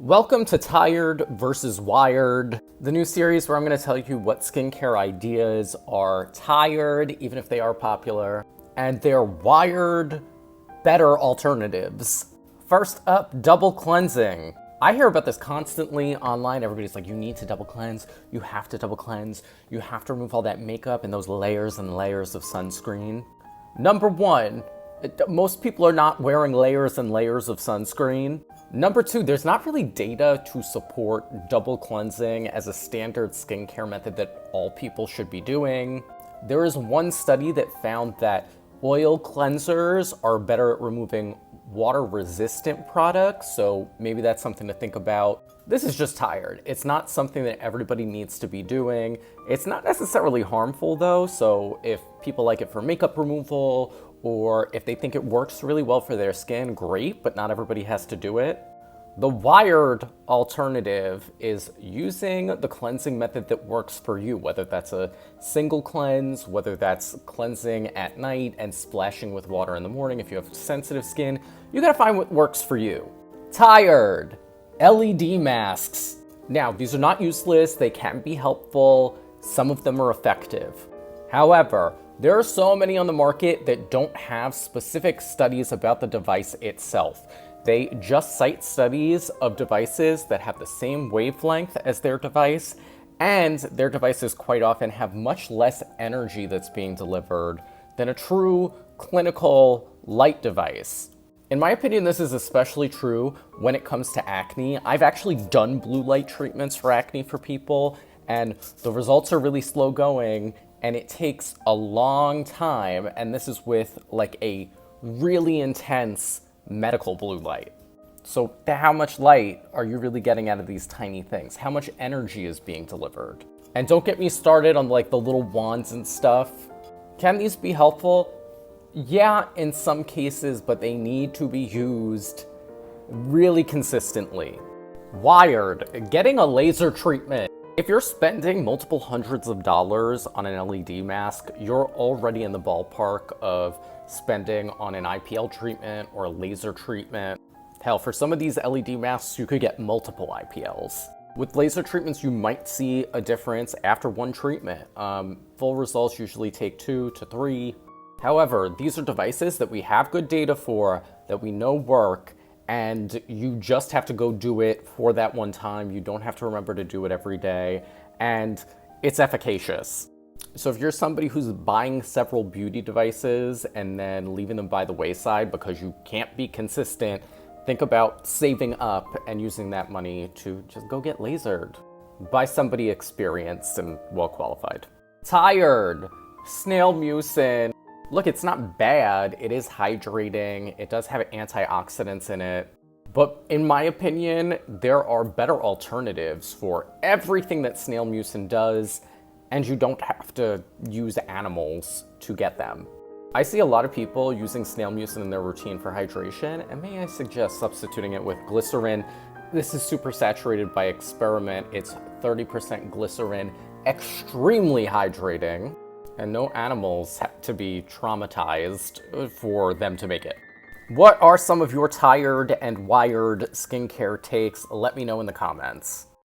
Welcome to Tired versus Wired, the new series where I'm going to tell you what skincare ideas are tired, even if they are popular, and they're wired, better alternatives. First up, double cleansing. I hear about this constantly online. Everybody's like, you need to double cleanse. You have to double cleanse. You have to remove all that makeup and those layers and layers of sunscreen. Number one, most people are not wearing layers and layers of sunscreen. Number two, there's not really data to support double cleansing as a standard skincare method that all people should be doing. There is one study that found that oil cleansers are better at removing water-resistant products, so maybe that's something to think about. This is just tired. It's not something that everybody needs to be doing. It's not necessarily harmful though, so if people like it for makeup removal, or if they think it works really well for their skin, great, but not everybody has to do it. The wired alternative is using the cleansing method that works for you, whether that's a single cleanse, whether that's cleansing at night and splashing with water in the morning. If you have sensitive skin, you gotta find what works for you. Tired, LED masks. Now, these are not useless, they can be helpful, some of them are effective. However, there are so many on the market that don't have specific studies about the device itself. They just cite studies of devices that have the same wavelength as their device, and their devices quite often have much less energy that's being delivered than a true clinical light device. In my opinion, this is especially true when it comes to acne. I've actually done blue light treatments for acne for people, and the results are really slow going, and it takes a long time, and this is with like a really intense medical blue light. So how much light are you really getting out of these tiny things? How much energy is being delivered? And don't get me started on like the little wands and stuff. Can these be helpful? Yeah, in some cases, but they need to be used really consistently. Wired, getting a laser treatment. If you're spending multiple hundreds of dollars on an LED mask, you're already in the ballpark of spending on an IPL treatment or a laser treatment. Hell, for some of these LED masks, you could get multiple IPLs. With laser treatments, you might see a difference after one treatment. Full results usually take 2 to 3. However, these are devices that we have good data for, that we know work, and you just have to go do it for that one time. You don't have to remember to do it every day, and it's efficacious. So if you're somebody who's buying several beauty devices and then leaving them by the wayside because you can't be consistent, think about saving up and using that money to just go get lasered by somebody experienced and well qualified. Tired, snail mucin. Look, it's not bad, it is hydrating, it does have antioxidants in it, but in my opinion, there are better alternatives for everything that snail mucin does, and you don't have to use animals to get them. I see a lot of people using snail mucin in their routine for hydration, and may I suggest substituting it with glycerin. This is super saturated by experiment, it's 30% glycerin, extremely hydrating. And no animals have to be traumatized for them to make it. What are some of your tired and wired skincare takes? Let me know in the comments.